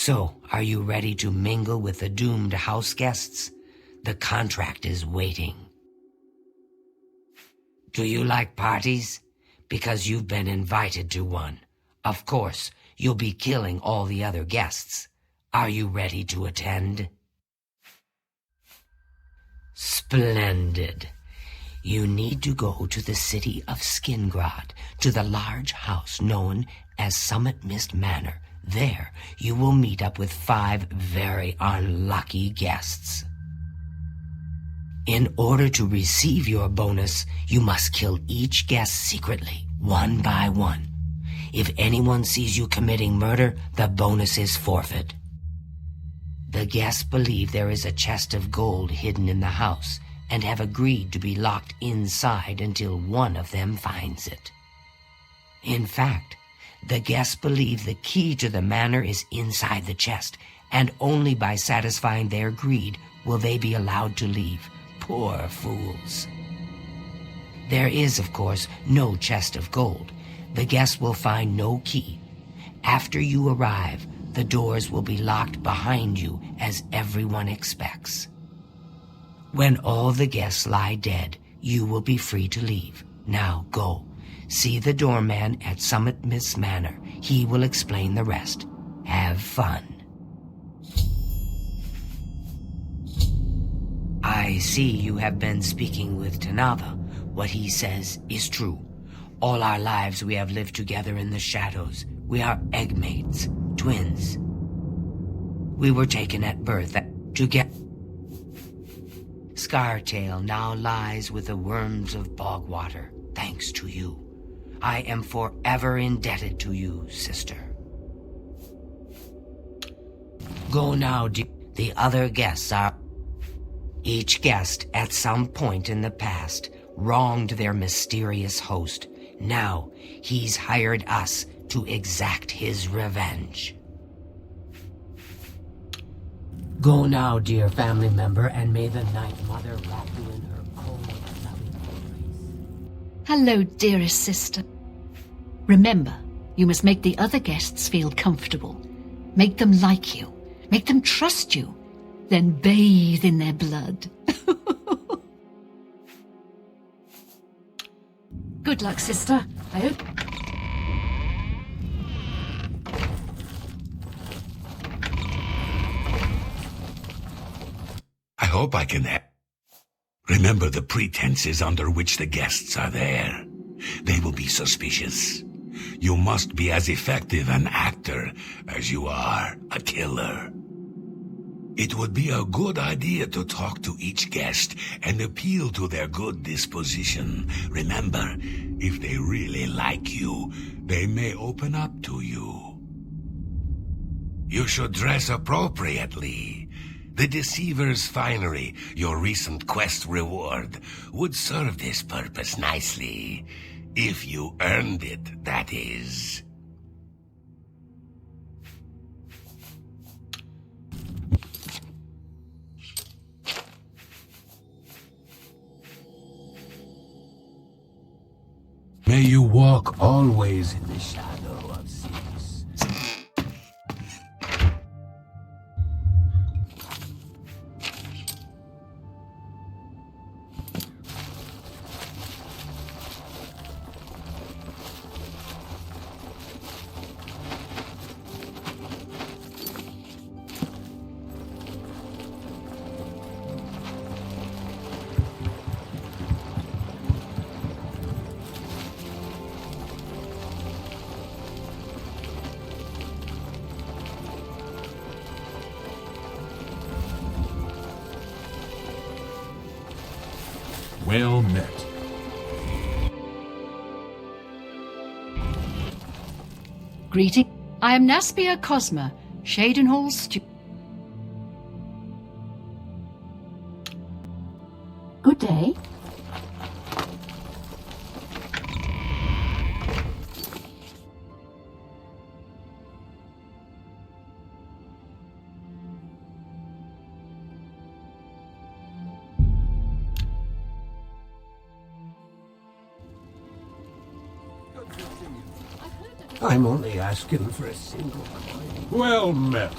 So, are you ready to mingle with the doomed house guests? The contract is waiting. Do you like parties? Because you've been invited to one. Of course, you'll be killing all the other guests. Are you ready to attend? Splendid. You need to go to the city of Skingrad, to the large house known as Summit Mist Manor. There, you will meet up with 5 very unlucky guests. In order to receive your bonus, you must kill each guest secretly, one by one. If anyone sees you committing murder, the bonus is forfeit. The guests believe there is a chest of gold hidden in the house and have agreed to be locked inside until one of them finds it. In fact, the guests believe the key to the manor is inside the chest, and only by satisfying their greed will they be allowed to leave. Poor fools. There is, of course, no chest of gold. The guests will find no key. After you arrive, the doors will be locked behind you, as everyone expects. When all the guests lie dead, you will be free to leave. Now go. See the doorman at Summit Mist Manor. He will explain the rest. Have fun. I see you have been speaking with Tanava. What he says is true. All our lives we have lived together in the shadows. We are eggmates, twins. We were taken at birth to get... Scartail now lies with the worms of bogwater, thanks to you. I am forever indebted to you, sister. Go now, dear. The other guests are... Each guest, at some point in the past, wronged their mysterious host. Now, he's hired us to exact his revenge. Go now, dear family member, and may the Night Mother wrap you in her cold, loving embrace. Hello, dearest sister. Remember, you must make the other guests feel comfortable. Make them like you. Make them trust you. Then bathe in their blood. Good luck, sister. I hope... I hope I can help. Remember the pretenses under which the guests are there. They will be suspicious. You must be as effective an actor as you are a killer. It would be a good idea to talk to each guest and appeal to their good disposition. Remember, if they really like you, they may open up to you. You should dress appropriately. The Deceiver's Finery, your recent quest reward, would serve this purpose nicely. If you earned it, that is. May you walk always in the shadow of cities. Well met. Greeting. I am Naspia Cosma, Shadenhall's steward. Good day. I'm only asking for a single coin. Well met.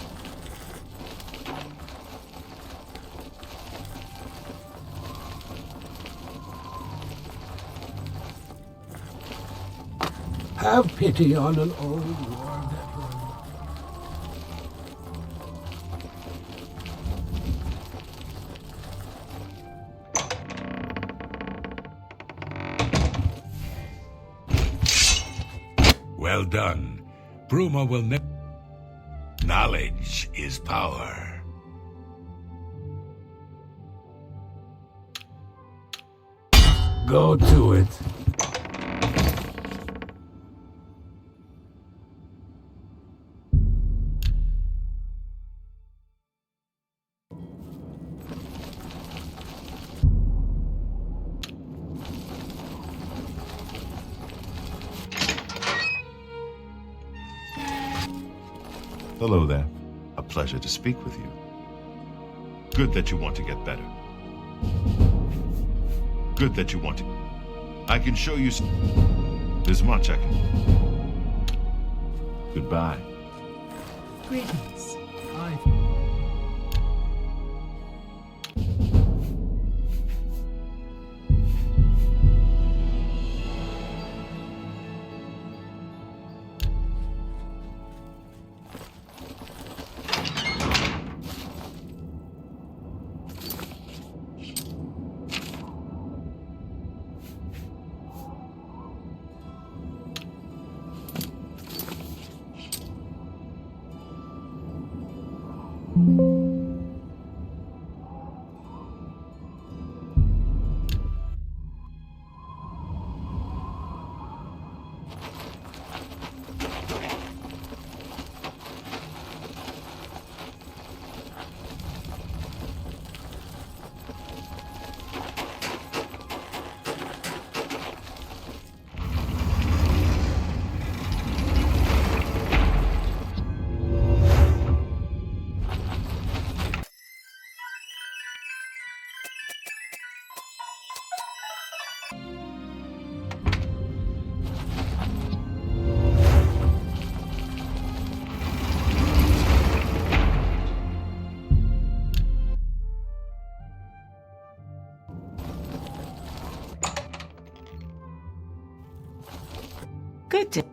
Have pity on an old war veteran. Well done. Bruma will never... Knowledge is power. Go to it. Hello there. A pleasure to speak with you. Good that you want to get better. Good that you want to... I can show you there's much I can... Goodbye. Greetings. Good day.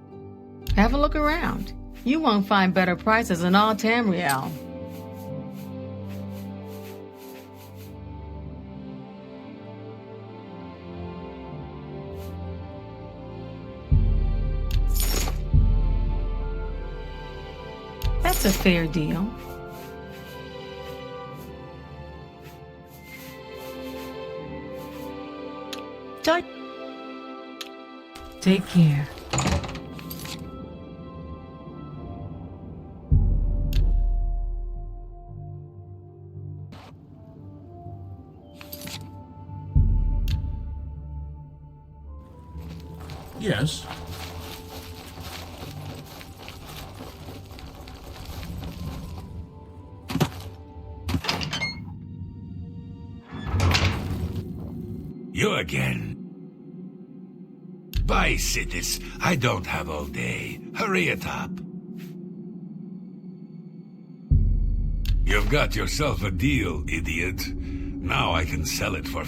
Have a look around. You won't find better prices in all Tamriel. That's a fair deal. Take care. Yes. You again. Bye, Citis. I don't have all day. Hurry it up. You've got yourself a deal, idiot. Now I can sell it for...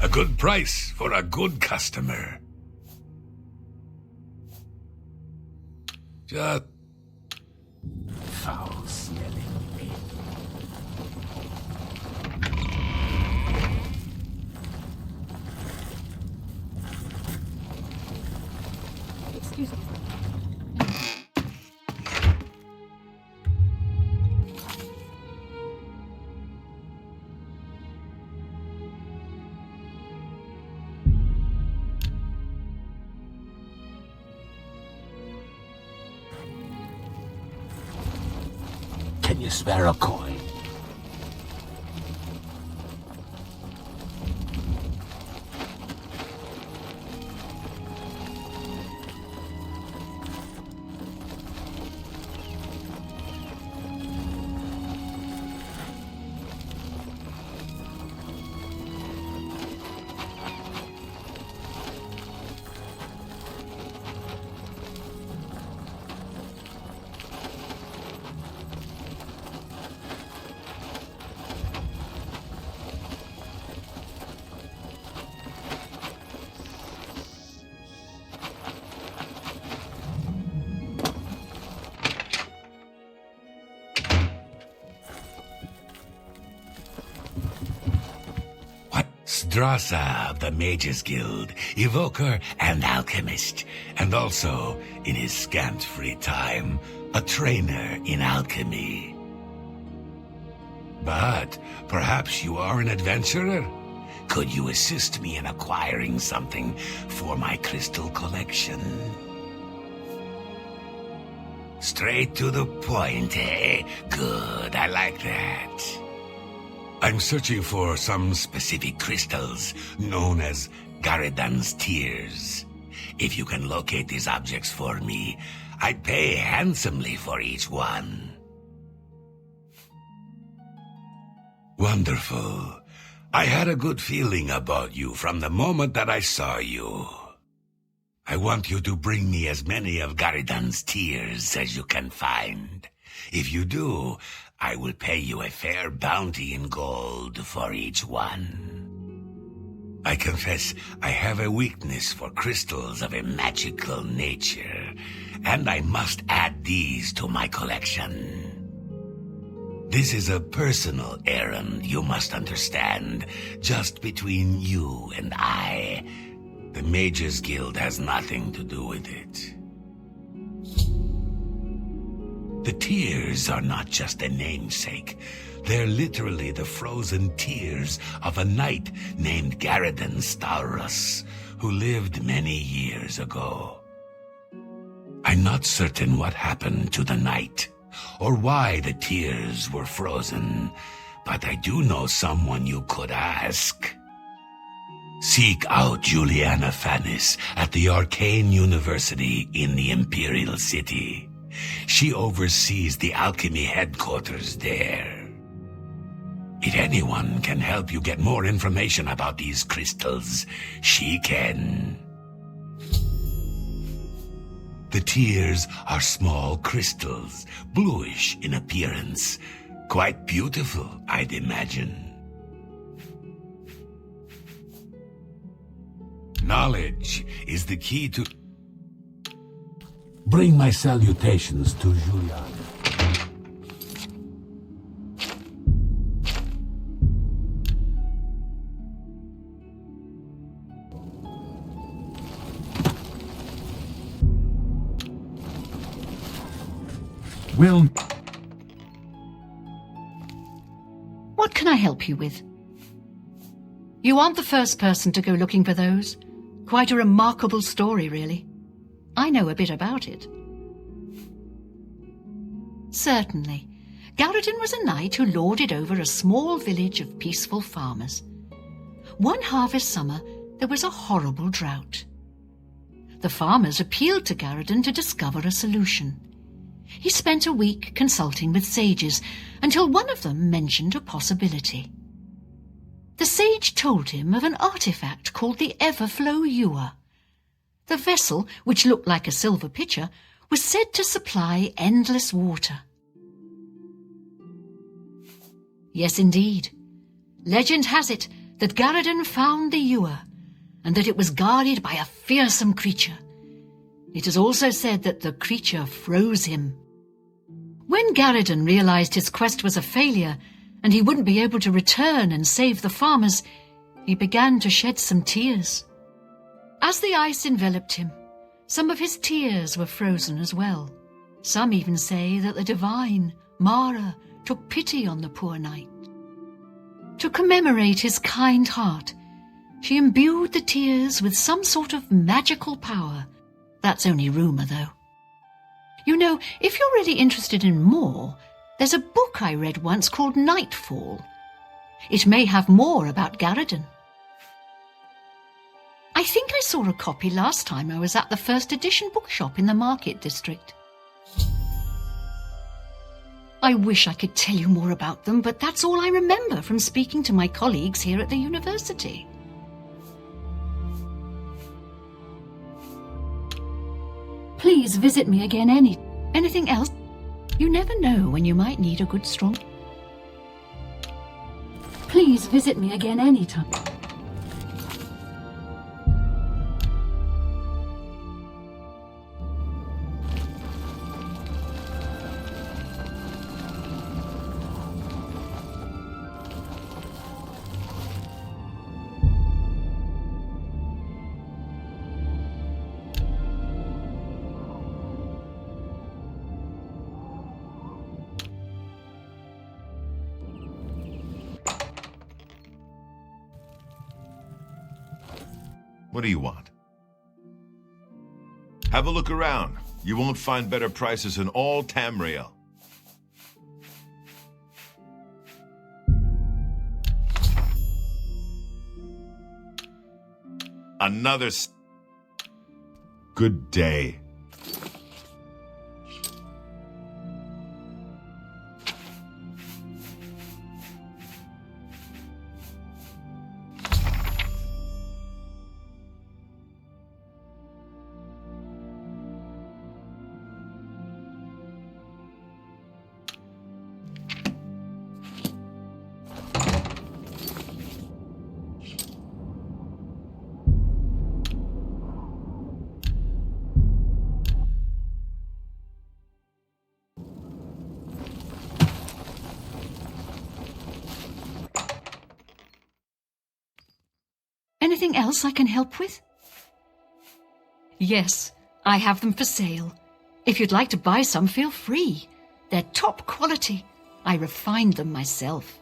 A good price for a good customer. Just... Foul-smelling meat. Excuse me. Can you spare a coin? Drasa of the Mages Guild, evoker and alchemist, and also, in his scant free time, a trainer in alchemy. But perhaps you are an adventurer? Could you assist me in acquiring something for my crystal collection? Straight to the point, eh? Good, I like that. I'm searching for some specific crystals known as Garadan's Tears. If you can locate these objects for me, I'd pay handsomely for each one. Wonderful. I had a good feeling about you from the moment that I saw you. I want you to bring me as many of Garadan's Tears as you can find. If you do, I will pay you a fair bounty in gold for each one. I confess I have a weakness for crystals of a magical nature, and I must add these to my collection. This is a personal errand, you must understand, just between you and I. The Mages Guild has nothing to do with it. The tears are not just a namesake. They're literally the frozen tears of a knight named Garadan Staurus, who lived many years ago. I'm not certain what happened to the knight, or why the tears were frozen, but I do know someone you could ask. Seek out Juliana Fanis at the Arcane University in the Imperial City. She oversees the alchemy headquarters there. If anyone can help you get more information about these crystals, she can. The tears are small crystals, bluish in appearance. Quite beautiful, I'd imagine. Knowledge is the key to... Bring my salutations to Julian. Will... What can I help you with? You aren't the first person to go looking for those. Quite a remarkable story, really. I know a bit about it. Certainly. Garadan was a knight who lorded over a small village of peaceful farmers. One harvest summer, there was a horrible drought. The farmers appealed to Garadan to discover a solution. He spent a week consulting with sages until one of them mentioned a possibility. The sage told him of an artifact called the Everflow Ewer. The vessel, which looked like a silver pitcher, was said to supply endless water. Yes, indeed. Legend has it that Garadan found the ewer, and that it was guarded by a fearsome creature. It is also said that the creature froze him. When Garadan realized his quest was a failure, and he wouldn't be able to return and save the farmers, he began to shed some tears. As the ice enveloped him, some of his tears were frozen as well. Some even say that the divine, Mara, took pity on the poor knight. To commemorate his kind heart, she imbued the tears with some sort of magical power. That's only rumour, though. You know, if you're really interested in more, there's a book I read once called Nightfall. It may have more about Garadan. I think I saw a copy last time I was at the first edition bookshop in the Market District. I wish I could tell you more about them, but that's all I remember from speaking to my colleagues here at the university. Please visit me again anything else? You never know when you might need a good strong... Please visit me again anytime. What do you want? Have a look around. You won't find better prices in all Tamriel. Another good day. Anything else I can help with? Yes, I have them for sale. If you'd like to buy some, feel free. They're top quality. I refined them myself.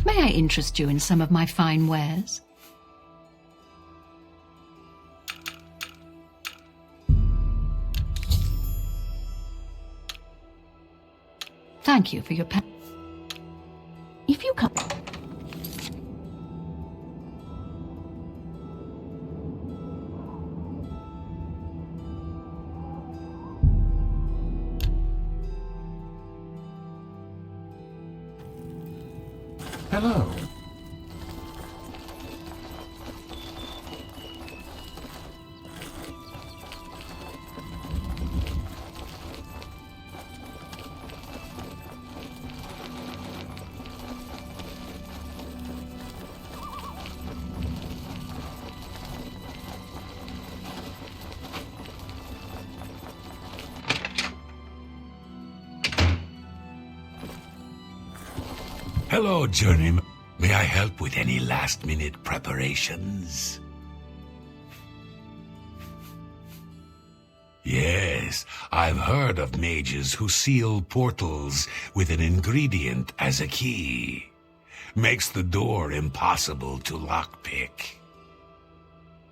May I interest you in some of my fine wares? Thank you for your If you come... Hello. Hello, journeyman. May I help with any last-minute preparations? Yes, I've heard of mages who seal portals with an ingredient as a key. Makes the door impossible to lockpick.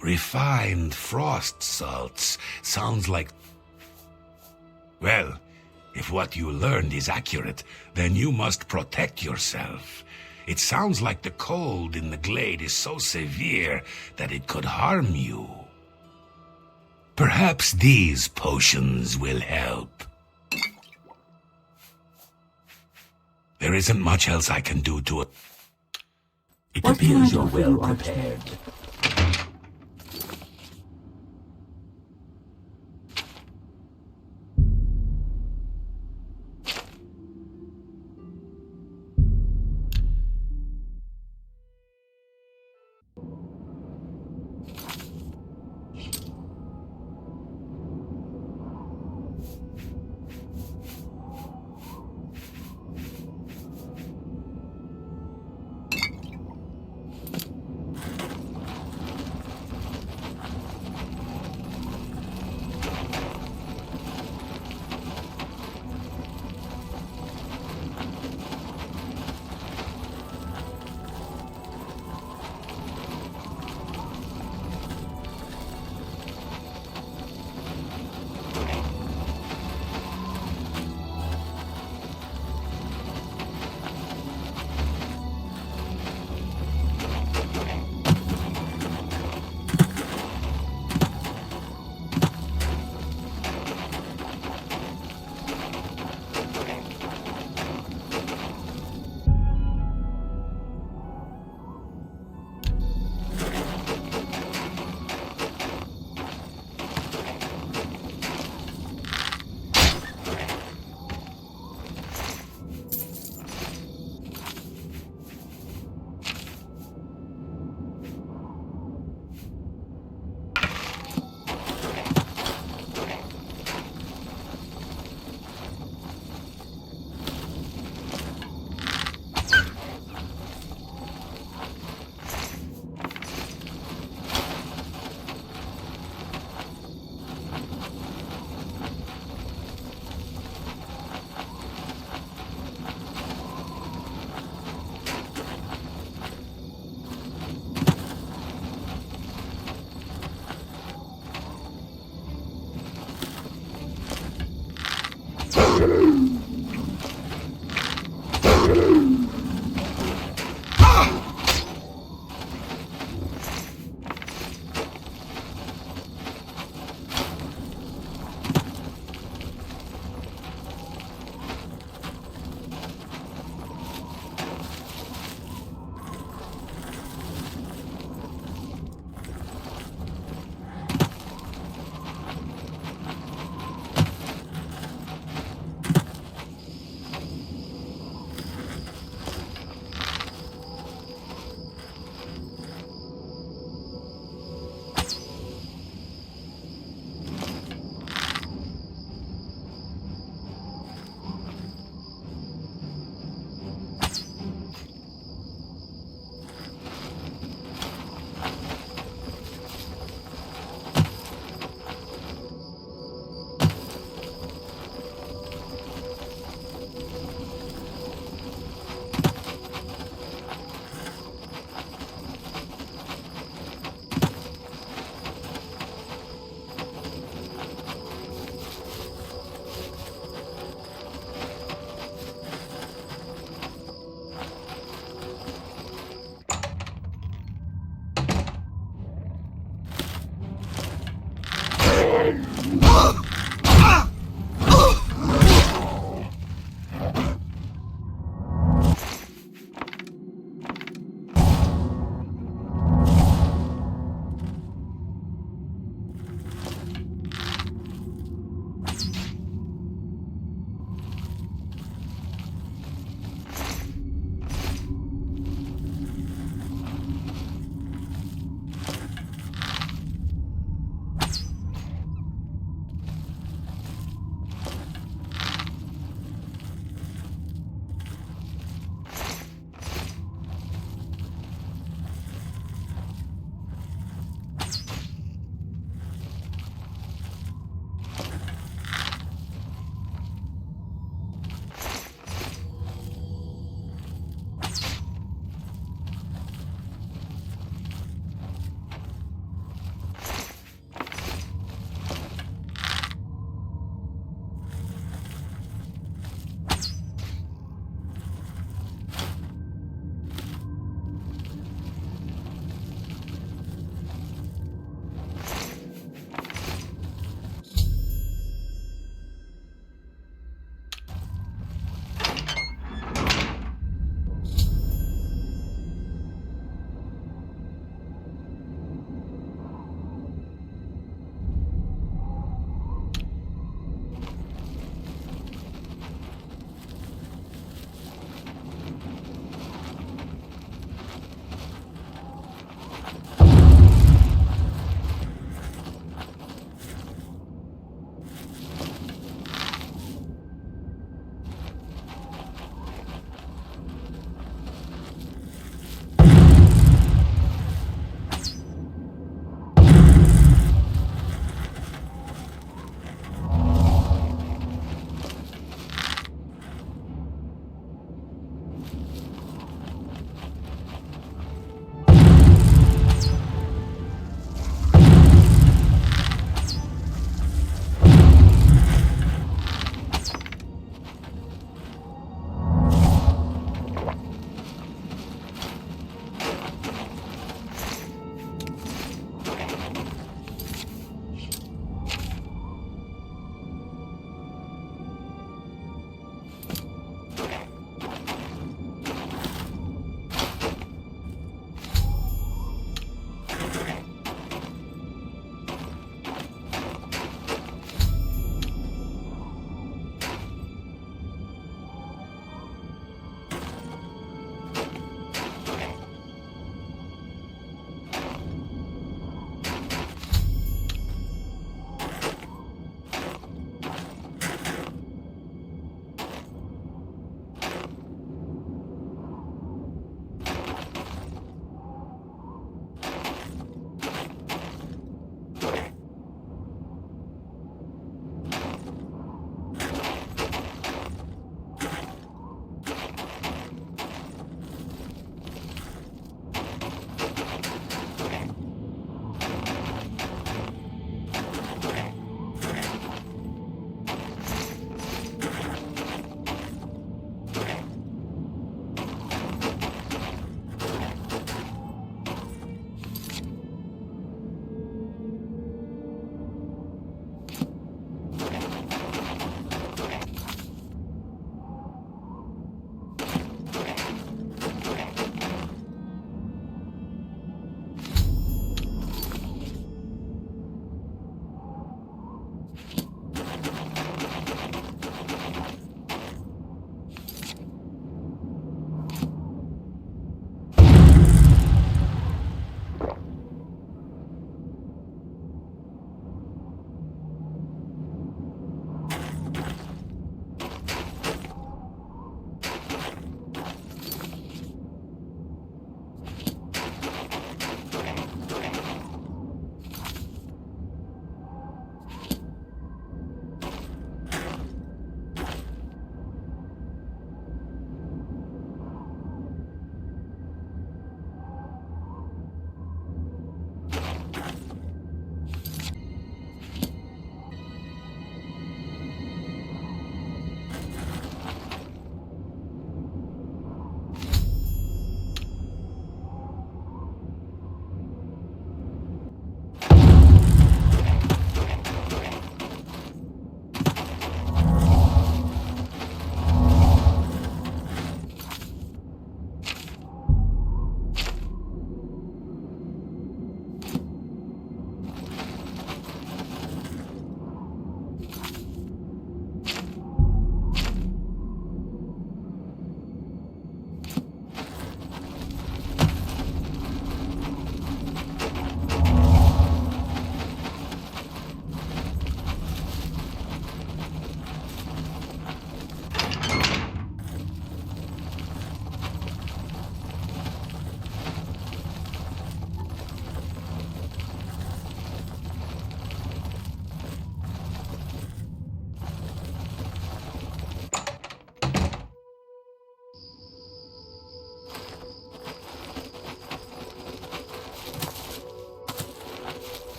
Refined frost salts sounds like... Well, if what you learned is accurate, then you must protect yourself. It sounds like the cold in the glade is so severe that it could harm you. Perhaps these potions will help. There isn't much else I can do to it. It appears you're well prepared.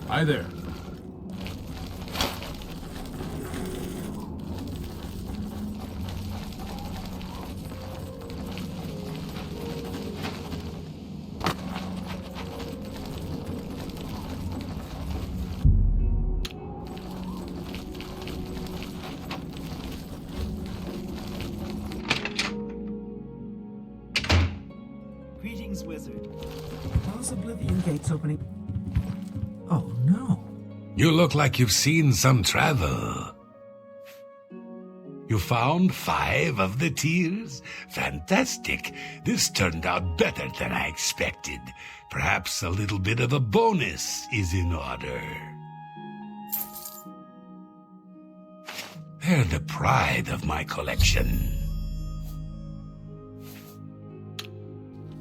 Hi there. Greetings, wizard. How's Oblivion gates opening? Oh no. You look like you've seen some travel. You found 5 of the tiers? Fantastic. This turned out better than I expected. Perhaps a little bit of a bonus is in order. They're the pride of my collection.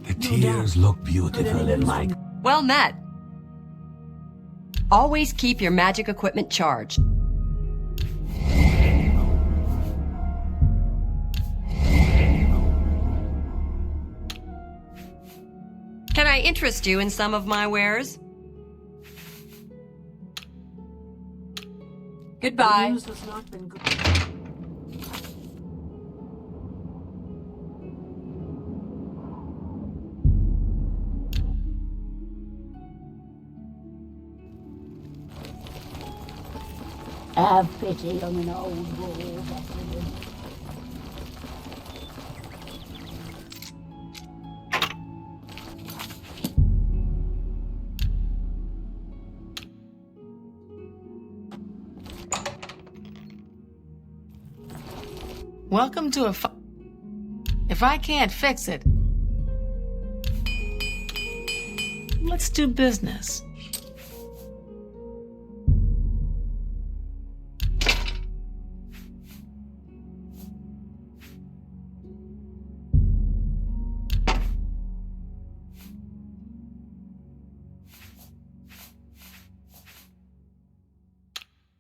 The tiers look beautiful in my... Well met. Always keep your magic equipment charged. Can I interest you in some of my wares? Goodbye. News has not been good. Have pity on an old war veteran. Welcome to a If I can't fix it, let's do business.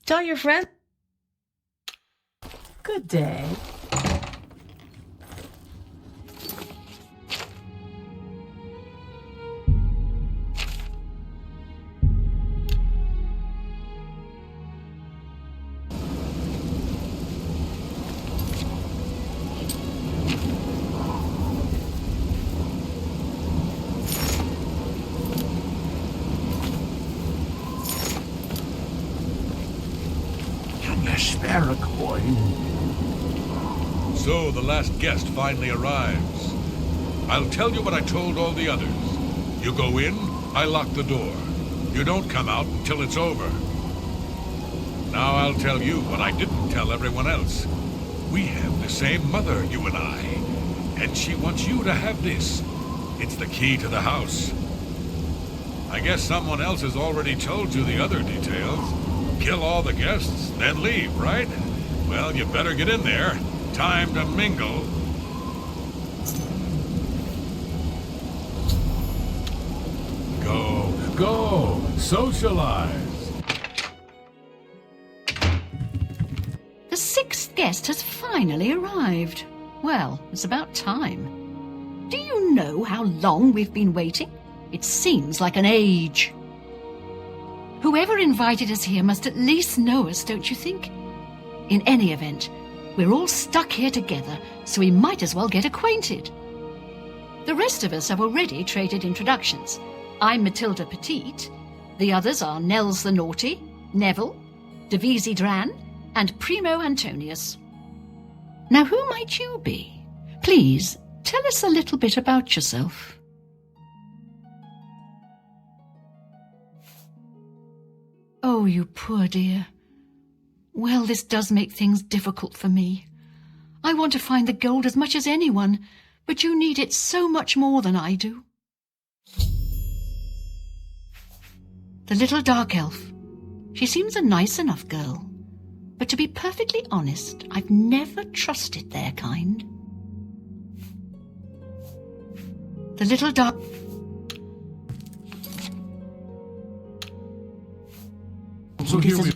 Tell your friends. Good day. Spare a coin. So the last guest finally arrives. I'll tell you what I told all the others. You go in, I lock the door. You don't come out until it's over. Now I'll tell you what I didn't tell everyone else. We have the same mother, you and I. And she wants you to have this. It's the key to the house. I guess someone else has already told you the other details. Kill all the guests, then leave, right? Well, you better get in there. Time to mingle. Go! Socialize! The 6th guest has finally arrived. Well, it's about time. Do you know how long we've been waiting? It seems like an age. Whoever invited us here must at least know us, don't you think? In any event, we're all stuck here together, so we might as well get acquainted. The rest of us have already traded introductions. I'm Matilda Petite. The others are Nels the Naughty, Neville, Devisi Dran, and Primo Antonius. Now, who might you be? Please, tell us a little bit about yourself. Oh, you poor dear. Well, this does make things difficult for me. I want to find the gold as much as anyone, but you need it so much more than I do. The little dark elf. She seems a nice enough girl, but to be perfectly honest, I've never trusted their kind. The little dark... So here we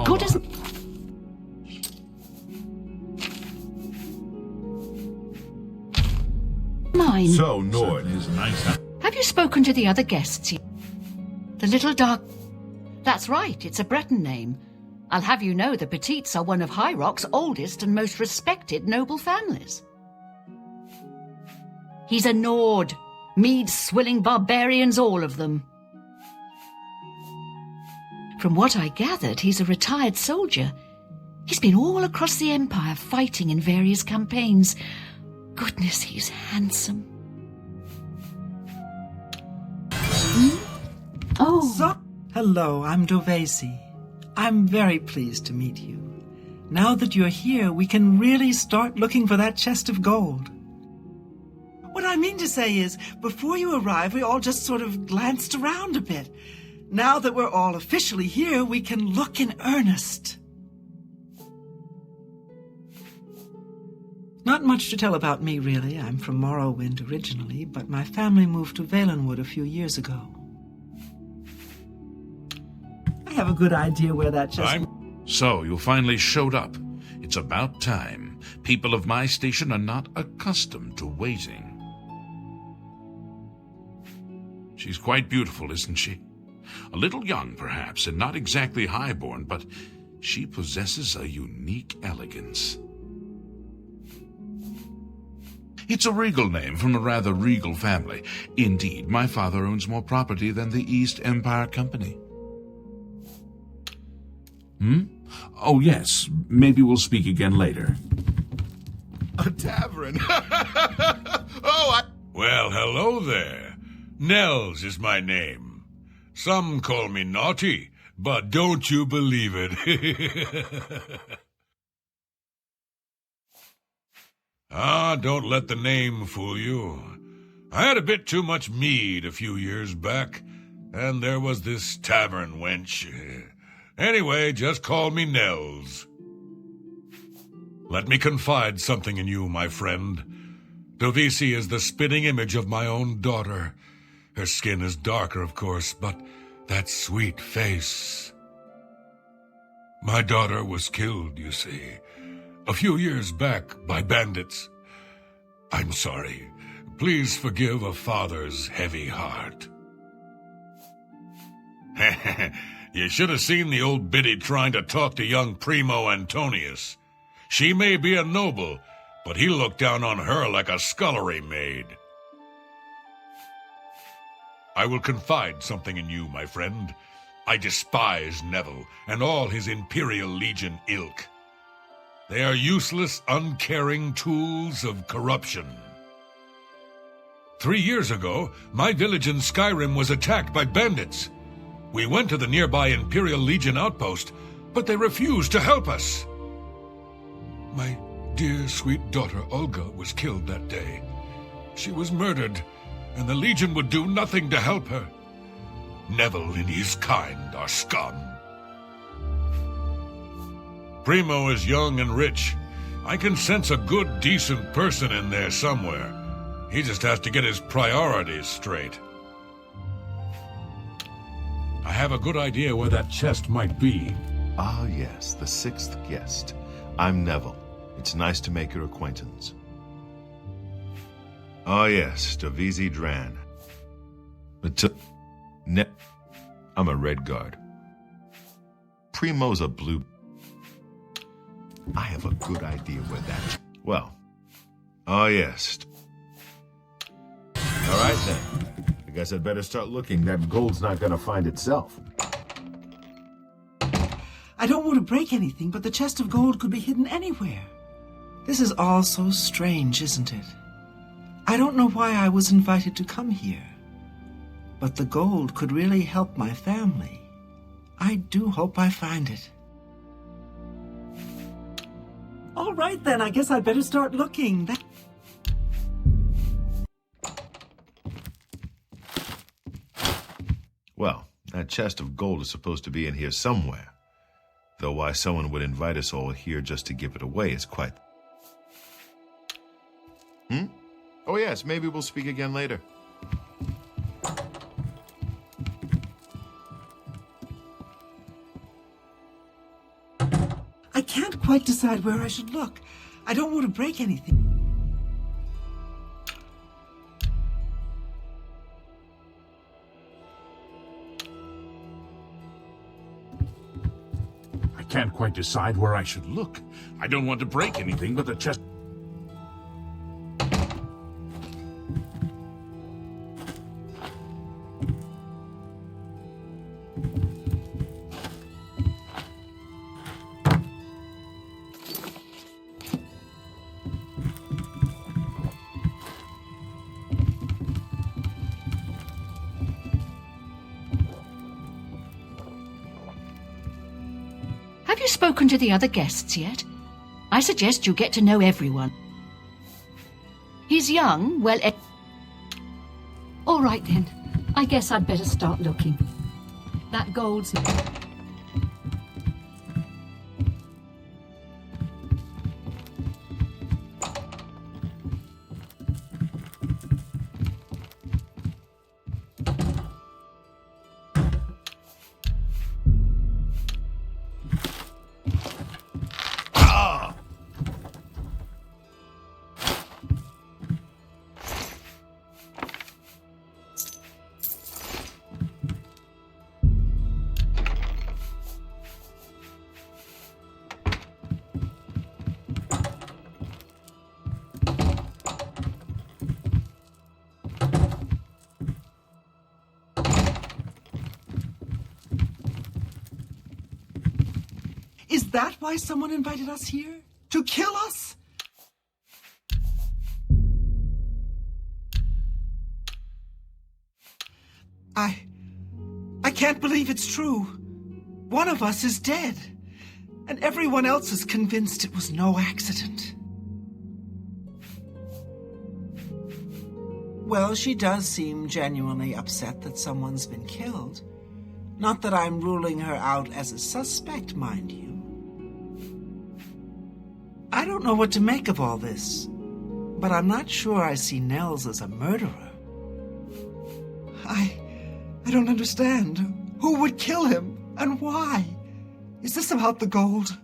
Good as... Mine. So Nord is nice. Have you spoken to the other guests yet? The little dark... That's right, it's a Breton name. I'll have you know the Petites are one of High Rock's oldest and most respected noble families. He's a Nord. Mead-swilling barbarians, all of them. From what I gathered, he's a retired soldier. He's been all across the Empire fighting in various campaigns. Goodness, he's handsome. Oh. Hello, I'm Dovesi. I'm very pleased to meet you. Now that you're here, we can really start looking for that chest of gold. What I mean to say is, before you arrived, we all just sort of glanced around a bit. Now that we're all officially here, we can look in earnest. Not much to tell about me, really. I'm from Morrowind originally, but my family moved to Valenwood a few years ago. I have a good idea where that chest... So, you finally showed up. It's about time. People of my station are not accustomed to waiting. She's quite beautiful, isn't she? A little young, perhaps, and not exactly highborn, but she possesses a unique elegance. It's a regal name from a rather regal family. Indeed, my father owns more property than the East Empire Company. Oh, yes. Maybe we'll speak again later. A tavern. Well, hello there. Nels is my name. Some call me naughty, but don't you believe it. Don't let the name fool you. I had a bit too much mead a few years back, and there was this tavern wench. Anyway, just call me Nels. Let me confide something in you, my friend. Dovesi is the spitting image of my own daughter. Her skin is darker, of course, but that sweet face. My daughter was killed, you see, a few years back by bandits. I'm sorry. Please forgive a father's heavy heart. You should have seen the old biddy trying to talk to young Primo Antonius. She may be a noble, but he looked down on her like a scullery maid. I will confide something in you, my friend. I despise Neville and all his Imperial Legion ilk. They are useless, uncaring tools of corruption. 3 years ago, my village in Skyrim was attacked by bandits. We went to the nearby Imperial Legion outpost, but they refused to help us. My dear, sweet daughter Olga was killed that day. She was murdered, and the Legion would do nothing to help her. Neville and his kind are scum. Primo is young and rich. I can sense a good, decent person in there somewhere. He just has to get his priorities straight. I have a good idea where that chest might be. Ah, yes, the sixth guest. I'm Neville. It's nice to make your acquaintance. Ah, yes, Dovesi Dran. I'm a Red Guard. Primo's a blue... I have a good idea where that... Well, ah, yes. All right, then. I guess I'd better start looking. That gold's not gonna find itself. I don't want to break anything, but the chest of gold could be hidden anywhere. This is all so strange, isn't it? I don't know why I was invited to come here, but the gold could really help my family. I do hope I find it. All right, then. I guess I'd better start looking. Well, that chest of gold is supposed to be in here somewhere. Though why someone would invite us all here just to give it away is quite... Oh yes, maybe we'll speak again later. I can't quite decide where I should look. I don't want to break anything. Can't quite decide where I should look. I don't want to break anything but the chest. Have you spoken to the other guests yet? I suggest you get to know everyone. He's young, well... All right then. I guess I'd better start looking. That gold's... Is that why someone invited us here? To kill us? I can't believe it's true. One of us is dead, and everyone else is convinced it was no accident. Well, she does seem genuinely upset that someone's been killed. Not that I'm ruling her out as a suspect, mind you. I don't know what to make of all this, but I'm not sure I see Nels as a murderer. I don't understand. Who would kill him, and why? Is this about the gold?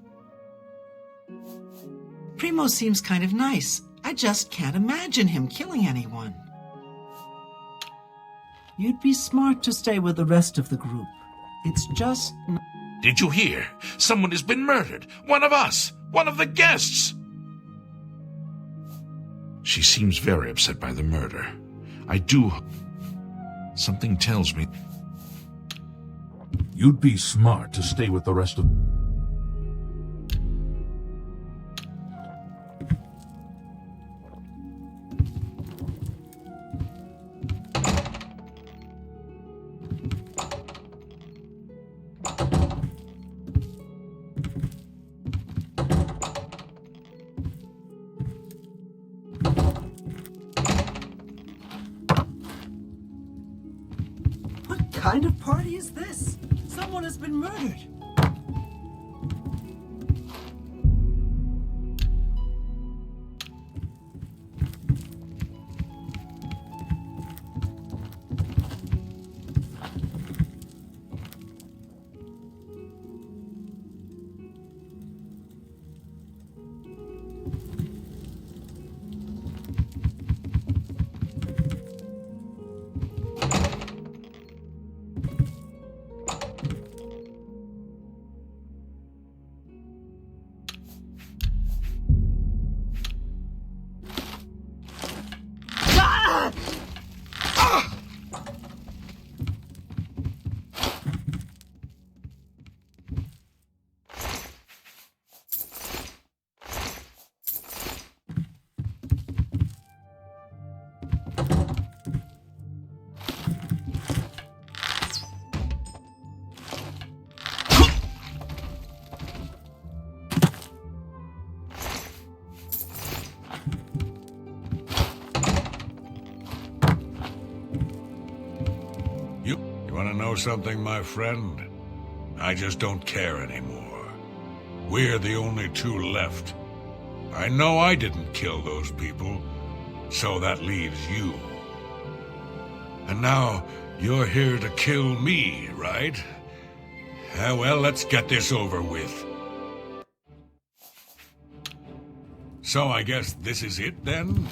Primo seems kind of nice. I just can't imagine him killing anyone. You'd be smart to stay with the rest of the group. It's just... Did you hear? Someone has been murdered. One of us. One of the guests. She seems very upset by the murder. Something tells me... You'd be smart to stay with the rest of... What kind of party is this? Someone has been murdered. Know something, my friend? I just don't care anymore. We're the only two left. I know I didn't kill those people, so that leaves you. And now you're here to kill me, right? Well, let's get this over with. So I guess this is it then?